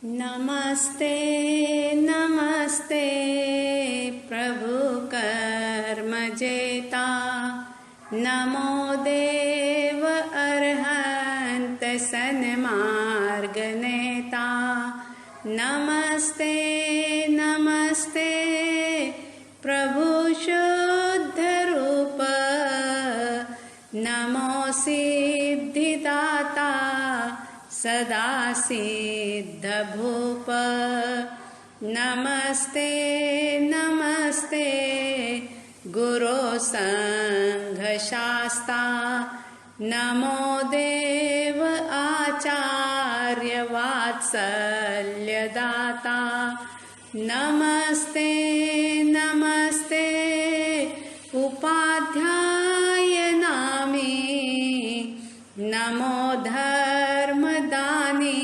नमस्ते नमस्ते प्रभु कर्मजेता, नमो देव अरहंत सन्मार्ग नेता। नमस्ते नमस्ते प्रभु शुद्ध रूप, नमो सिद्धिदाता सदा सिद्ध भूप। नमस्ते नमस्ते गुरो संघ शास्ता, नमो देव आचार्य वात्सल्य दाता। नमस्ते नमस्ते उपाध्याय नामी, नमो धर्मदानी,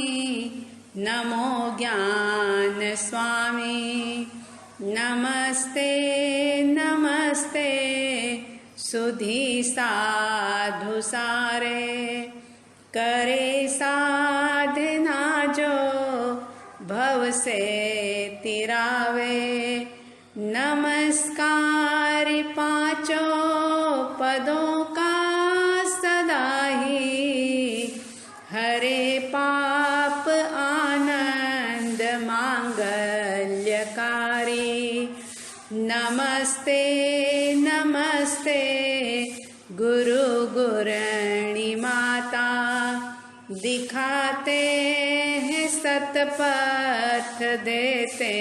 नमो ज्ञान स्वामी। नमस्ते नमस्ते सुधी साधु सारे, करे साधना जो भव से तिरावे। नमस्कार पांचों पदों का सदा ही, हरे पाप आनंद मांगल्यकारी। नमस्ते नमस्ते गुरु गुरणी माता, दिखाते हैं सतपथ देते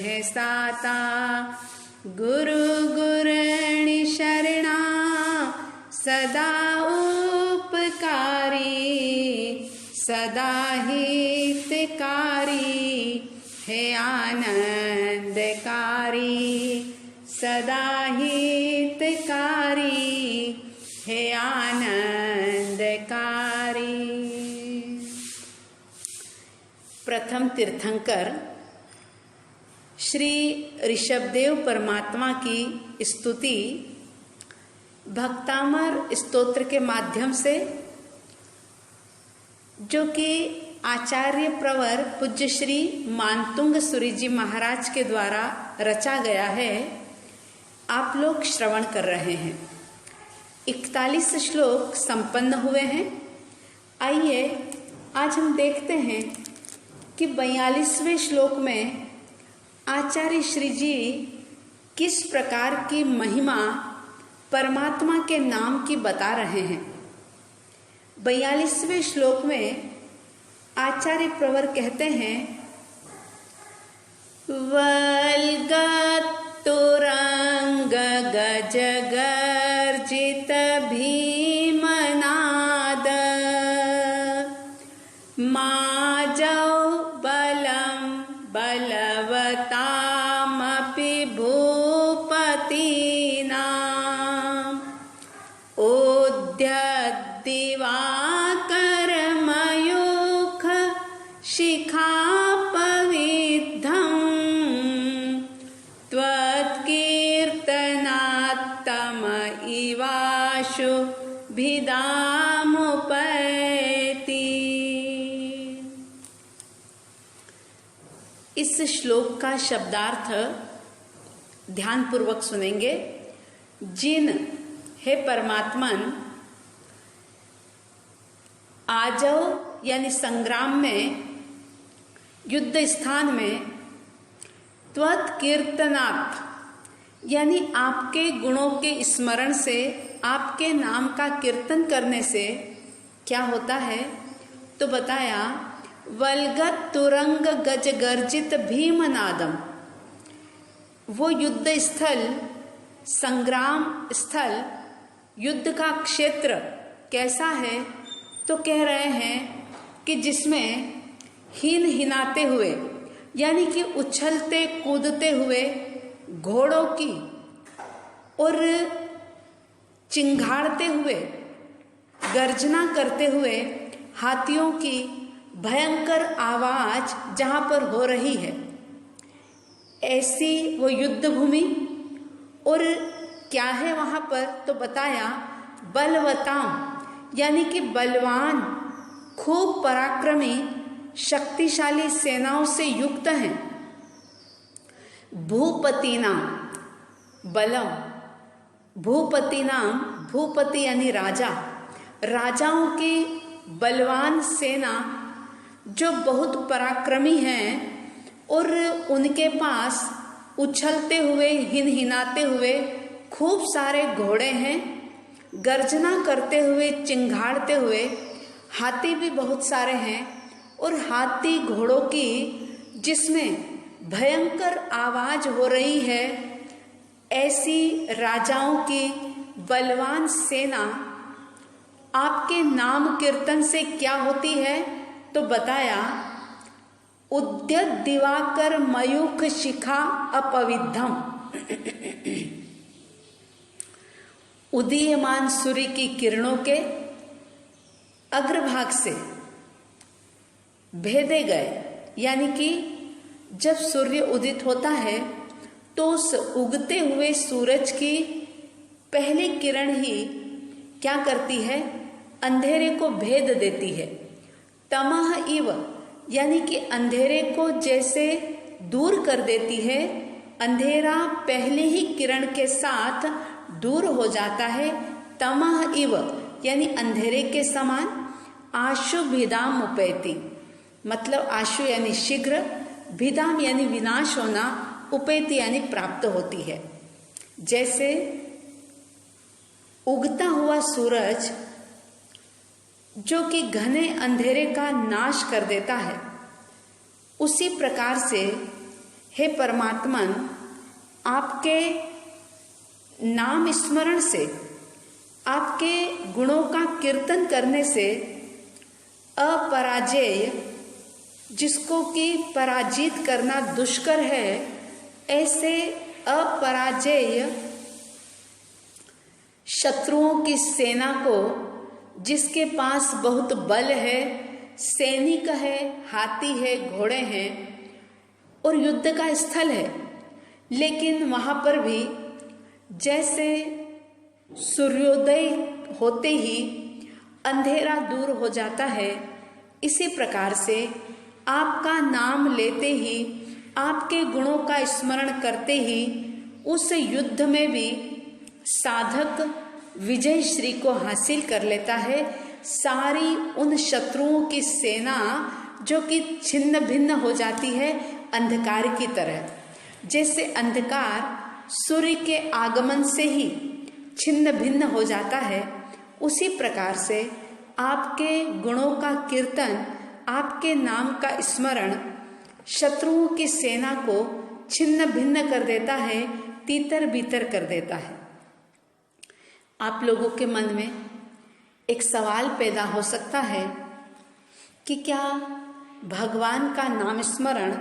हैं साता। गुरु गुरणी शरणा सदा उपकारी, सदा हितकारी है आनंदकारी, सदा हितकारी है आनंदकारी। प्रथम तीर्थंकर श्री ऋषभदेव परमात्मा की स्तुति भक्तामर स्तोत्र के माध्यम से, जो कि आचार्य प्रवर पूज्य श्री मानतुंग सूरी जी महाराज के द्वारा रचा गया है, आप लोग श्रवण कर रहे हैं। 41 श्लोक संपन्न हुए हैं। आइए आज हम देखते हैं कि 42वें श्लोक में आचार्य श्री जी किस प्रकार की महिमा परमात्मा के नाम की बता रहे हैं। 42वें श्लोक में आचार्य प्रवर कहते हैं, वल्गतुरंग गज गर्जित भीमनाद, माजौ बलं बलवतामपि भूपतीनाम्, उद्यद्दिवाकरमयूख शिखापविद्धं, त्वत्कीर्तनात्तम इवाशु भिदामुपैति। इस श्लोक का शब्दार्थ ध्यानपूर्वक सुनेंगे। जिन हे परमात्मन आजव यानी संग्राम में, युद्ध स्थान में, त्वत् कीर्तनात् यानी आपके गुणों के स्मरण से, आपके नाम का कीर्तन करने से क्या होता है, तो बताया वल्गत तुरंग गज गर्जित भीमनादम। वो युद्ध स्थल, संग्राम स्थल, युद्ध का क्षेत्र कैसा है, तो कह रहे हैं कि जिसमें हिन हिनाते हुए यानी कि उछलते कूदते हुए घोड़ों की और चिंघाड़ते हुए, गर्जना करते हुए हाथियों की भयंकर आवाज जहां पर हो रही है, ऐसी वो युद्ध भूमि। और क्या है वहां पर, तो बताया बलवताम यानी कि बलवान, खूब पराक्रमी शक्तिशाली सेनाओं से युक्त हैं। भूपतिनाम बलम, भूपतिनाम, भूपति यानी राजा, राजाओं की बलवान सेना जो बहुत पराक्रमी हैं और उनके पास उछलते हुए हिनहिनाते हुए खूब सारे घोड़े हैं, गर्जना करते हुए चिंघाड़ते हुए हाथी भी बहुत सारे हैं, और हाथी घोड़ों की जिसमें भयंकर आवाज हो रही है, ऐसी राजाओं की बलवान सेना आपके नाम कीर्तन से क्या होती है? तो बताया, उद्यत दिवाकर मयूख शिखा अपविद्धम, उदीयमान सूर्य की किरणों के अग्रभाग से भेदे गए, यानी कि जब सूर्य उदित होता है तो उस उगते हुए सूरज की पहली किरण ही क्या करती है? अंधेरे को भेद देती है। तमह इव, यानी कि अंधेरे को जैसे दूर कर देती है, अंधेरा पहले ही किरण के साथ दूर हो जाता है। तमह इव यानी अंधेरे के समान, आशु भिदाम उपैति, मतलब आशु यानी शीघ्र, भिदाम यानी विनाश होना, उपैति यानी प्राप्त होती है। जैसे उगता हुआ सूरज जो कि घने अंधेरे का नाश कर देता है, उसी प्रकार से हे परमात्मन, आपके नाम स्मरण से, आपके गुणों का कीर्तन करने से अपराजेय, जिसको कि पराजित करना दुष्कर है, ऐसे अपराजेय शत्रुओं की सेना को, जिसके पास बहुत बल है, सैनिक है, हाथी है, घोड़े हैं और युद्ध का स्थल है, लेकिन वहां पर भी जैसे सूर्योदय होते ही अंधेरा दूर हो जाता है, इसी प्रकार से आपका नाम लेते ही, आपके गुणों का स्मरण करते ही उस युद्ध में भी साधक विजय श्री को हासिल कर लेता है। सारी उन शत्रुओं की सेना जो कि छिन्न भिन्न हो जाती है अंधकार की तरह, जैसे अंधकार सूर्य के आगमन से ही छिन्न भिन्न हो जाता है, उसी प्रकार से आपके गुणों का कीर्तन, आपके नाम का स्मरण शत्रुओं की सेना को छिन्न भिन्न कर देता है, तीतर बीतर कर देता है। आप लोगों के मन में एक सवाल पैदा हो सकता है कि क्या भगवान का नाम स्मरण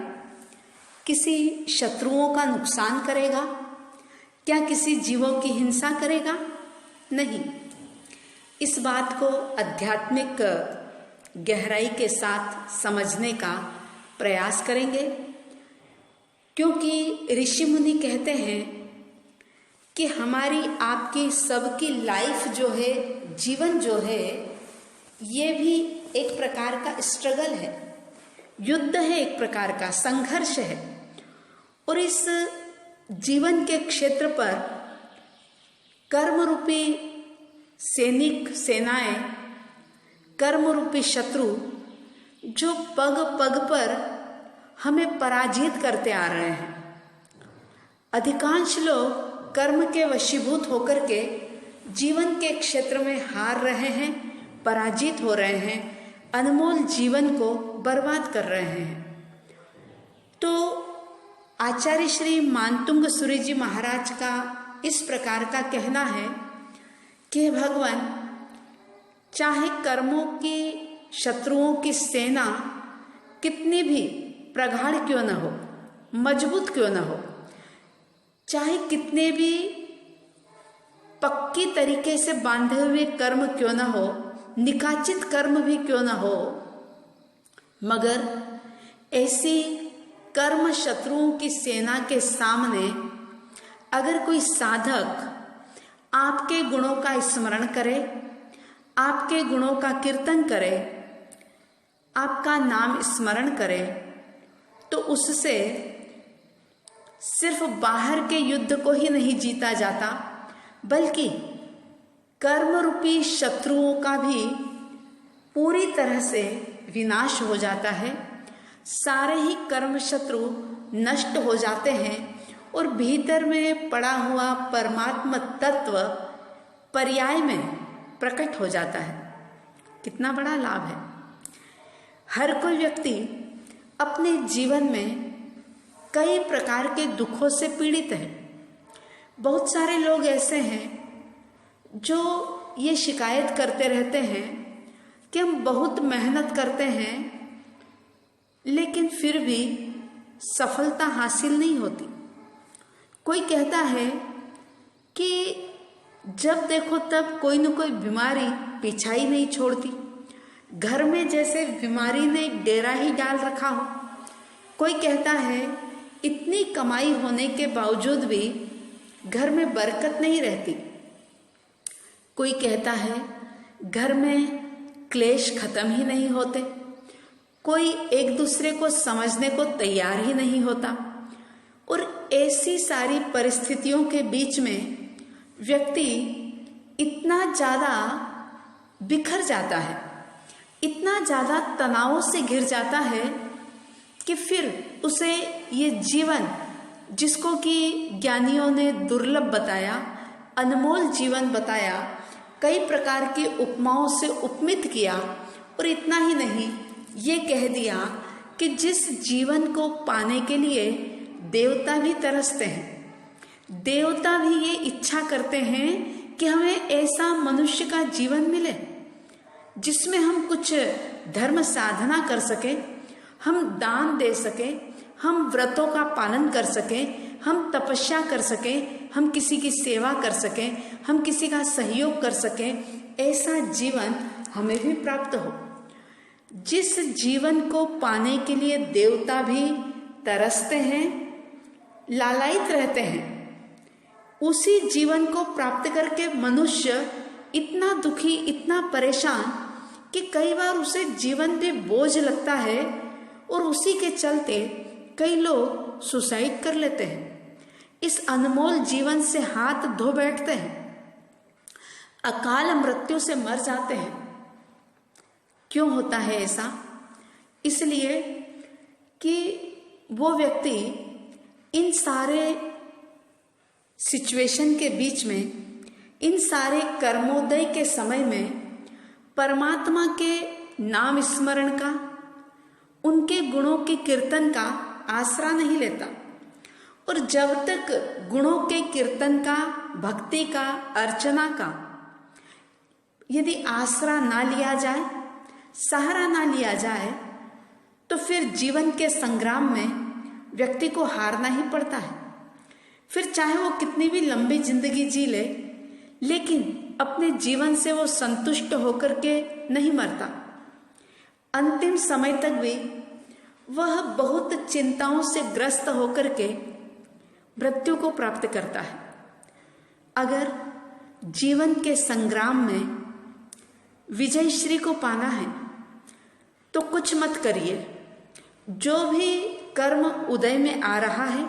किसी शत्रुओं का नुकसान करेगा? क्या किसी जीवों की हिंसा करेगा? नहीं। इस बात को आध्यात्मिक गहराई के साथ समझने का प्रयास करेंगे, क्योंकि ऋषि मुनि कहते हैं कि हमारी आपकी सबकी लाइफ जो है, जीवन जो है, ये भी एक प्रकार का स्ट्रगल है, युद्ध है, एक प्रकार का संघर्ष है। और इस जीवन के क्षेत्र पर कर्म रूपी सैनिक, सेनाएं, कर्म रूपी शत्रु जो पग पग पर हमें पराजित करते आ रहे हैं। अधिकांश लोग कर्म के वशीभूत होकर के जीवन के क्षेत्र में हार रहे हैं, पराजित हो रहे हैं, अनमोल जीवन को बर्बाद कर रहे हैं। तो आचार्य श्री मानतुंग सूर्य जी महाराज का इस प्रकार का कहना है कि भगवान, चाहे कर्मों की शत्रुओं की सेना कितनी भी प्रगाढ़ क्यों न हो, मजबूत क्यों न हो, चाहे कितने भी पक्की तरीके से बांधे हुए कर्म क्यों न हो, निकाचित कर्म भी क्यों न हो, मगर ऐसी कर्म शत्रुओं की सेना के सामने अगर कोई साधक आपके गुणों का स्मरण करे, आपके गुणों का कीर्तन करे, आपका नाम स्मरण करे तो उससे सिर्फ बाहर के युद्ध को ही नहीं जीता जाता, बल्कि कर्म रूपी शत्रुओं का भी पूरी तरह से विनाश हो जाता है। सारे ही कर्म शत्रु नष्ट हो जाते हैं और भीतर में पड़ा हुआ परमात्मा तत्व पर्याय में प्रकट हो जाता है। कितना बड़ा लाभ है। हर कोई व्यक्ति अपने जीवन में कई प्रकार के दुखों से पीड़ित है। बहुत सारे लोग ऐसे हैं जो ये शिकायत करते रहते हैं कि हम बहुत मेहनत करते हैं लेकिन फिर भी सफलता हासिल नहीं होती। कोई कहता है कि जब देखो तब कोई न कोई बीमारी पीछा ही नहीं छोड़ती, घर में जैसे बीमारी ने डेरा ही डाल रखा हो। कोई कहता है इतनी कमाई होने के बावजूद भी घर में बरकत नहीं रहती। कोई कहता है घर में क्लेश खत्म ही नहीं होते, कोई एक दूसरे को समझने को तैयार ही नहीं होता। और ऐसी सारी परिस्थितियों के बीच में व्यक्ति इतना ज़्यादा बिखर जाता है, इतना ज़्यादा तनावों से घिर जाता है कि फिर उसे ये जीवन, जिसको कि ज्ञानियों ने दुर्लभ बताया, अनमोल जीवन बताया, कई प्रकार की उपमाओं से उपमित किया, और इतना ही नहीं ये कह दिया कि जिस जीवन को पाने के लिए देवता भी तरसते हैं, देवता भी ये इच्छा करते हैं कि हमें ऐसा मनुष्य का जीवन मिले जिसमें हम कुछ धर्म साधना कर सकें, हम दान दे सकें, हम व्रतों का पालन कर सकें, हम तपस्या कर सकें, हम किसी की सेवा कर सकें, हम किसी का सहयोग कर सकें। ऐसा जीवन हमें भी प्राप्त हो। जिस जीवन को पाने के लिए देवता भी तरसते हैं, लालायित रहते हैं, उसी जीवन को प्राप्त करके मनुष्य इतना दुखी, इतना परेशान कि कई बार उसे जीवन पे बोझ लगता है और उसी के चलते कई लोग सुसाइड कर लेते हैं। इस अनमोल जीवन से हाथ धो बैठते हैं, अकाल मृत्यु से मर जाते हैं। क्यों होता है ऐसा? इसलिए कि वो व्यक्ति इन सारे सिचुएशन के बीच में, इन सारे कर्मोदय के समय में परमात्मा के नाम स्मरण का, उनके गुणों के कीर्तन का आसरा नहीं लेता। और जब तक गुणों के कीर्तन का, भक्ति का, अर्चना का यदि आसरा ना लिया जाए, सहारा ना लिया जाए, तो फिर जीवन के संग्राम में व्यक्ति को हारना ही पड़ता है। फिर चाहे वो कितनी भी लंबी जिंदगी जी ले, लेकिन अपने जीवन से वो संतुष्ट होकर के नहीं मरता। अंतिम समय तक भी वह बहुत चिंताओं से ग्रस्त होकर के मृत्यु को प्राप्त करता है। अगर जीवन के संग्राम में विजय श्री को पाना है तो कुछ मत करिए। जो भी कर्म उदय में आ रहा है,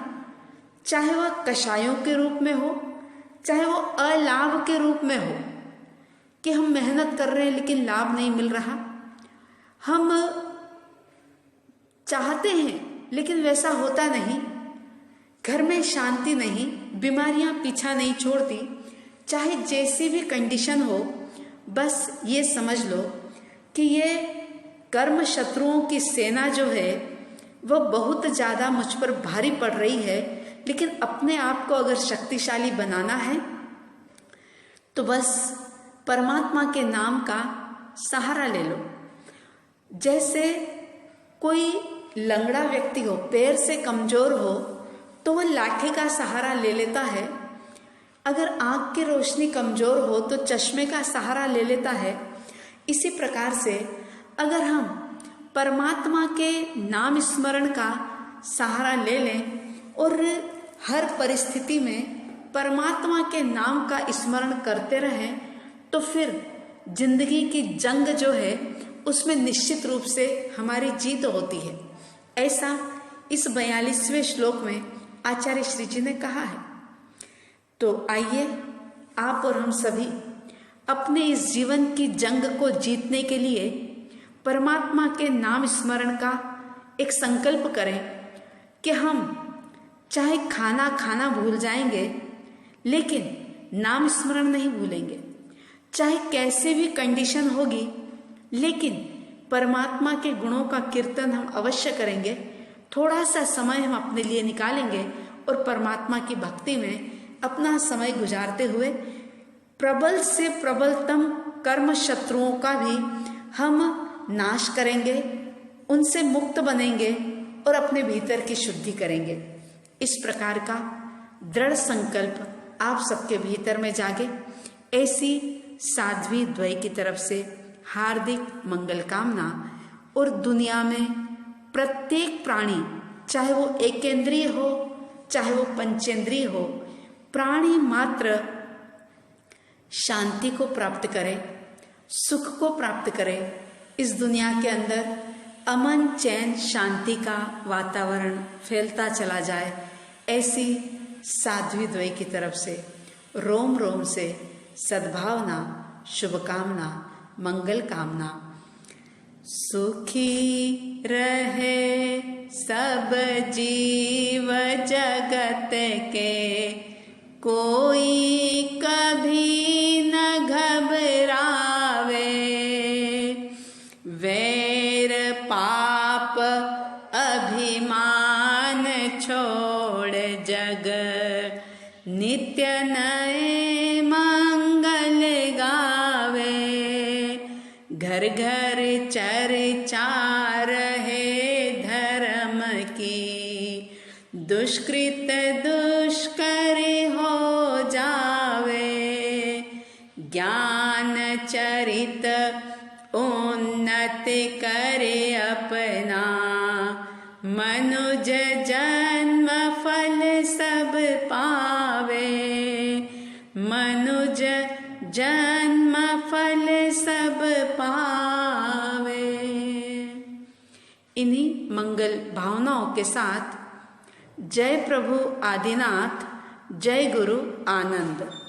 चाहे वह कषायों के रूप में हो, चाहे वो अलाभ के रूप में हो, कि हम मेहनत कर रहे हैं लेकिन लाभ नहीं मिल रहा, हम चाहते हैं लेकिन वैसा होता नहीं, घर में शांति नहीं, बीमारियां पीछा नहीं छोड़ती, चाहे जैसी भी कंडीशन हो, बस ये समझ लो कि ये कर्म शत्रुओं की सेना जो है वह बहुत ज़्यादा मुझ पर भारी पड़ रही है। लेकिन अपने आप को अगर शक्तिशाली बनाना है तो बस परमात्मा के नाम का सहारा ले लो। जैसे कोई लंगड़ा व्यक्ति हो, पैर से कमजोर हो, तो वह लाठी का सहारा ले लेता है। अगर आँख की रोशनी कमजोर हो तो चश्मे का सहारा ले लेता है। इसी प्रकार से अगर हम परमात्मा के नाम स्मरण का सहारा ले लें और हर परिस्थिति में परमात्मा के नाम का स्मरण करते रहें, तो फिर जिंदगी की जंग जो है उसमें निश्चित रूप से हमारी जीत होती है। ऐसा इस 42वें श्लोक में आचार्य श्री जी ने कहा है। तो आइए आप और हम सभी अपने इस जीवन की जंग को जीतने के लिए परमात्मा के नाम स्मरण का एक संकल्प करें कि हम चाहे खाना खाना भूल जाएंगे लेकिन नाम स्मरण नहीं भूलेंगे। चाहे कैसे भी कंडीशन होगी लेकिन परमात्मा के गुणों का कीर्तन हम अवश्य करेंगे। थोड़ा सा समय हम अपने लिए निकालेंगे और परमात्मा की भक्ति में अपना समय गुजारते हुए प्रबल से प्रबलतम कर्म शत्रुओं का भी हम नाश करेंगे, उनसे मुक्त बनेंगे और अपने भीतर की शुद्धि करेंगे। इस प्रकार का दृढ़ संकल्प आप सबके भीतर में जागे। ऐसी साध्वी द्वय की तरफ से हार्दिक मंगल कामना। और दुनिया में प्रत्येक प्राणी, चाहे वो एकेंद्रीय हो चाहे वो पंचेंद्रीय हो, प्राणी मात्र शांति को प्राप्त करे, सुख को प्राप्त करे। इस दुनिया के अंदर अमन चैन शांति का वातावरण फैलता चला जाए, ऐसी साध्वी द्वय की तरफ से रोम रोम से सद्भावना, शुभकामना, मंगल कामना। सुखी रहे सब जीव जगत के, कोई कभी न घबरावे। वैर पाप अभिमान छोड़ जग, नित्य नए मंगल गावे। घर घर चर्चा रहे धर्म की, दुष्कृत दुष्कर हो जावे। ज्ञान चरित उन्नत करे अपना, मनुज जन्म फल सब पावे। मनुज जन्म फल सब पावे। इन्हीं मंगल भावनाओं के साथ जय प्रभु आदिनाथ, जय गुरु आनंद।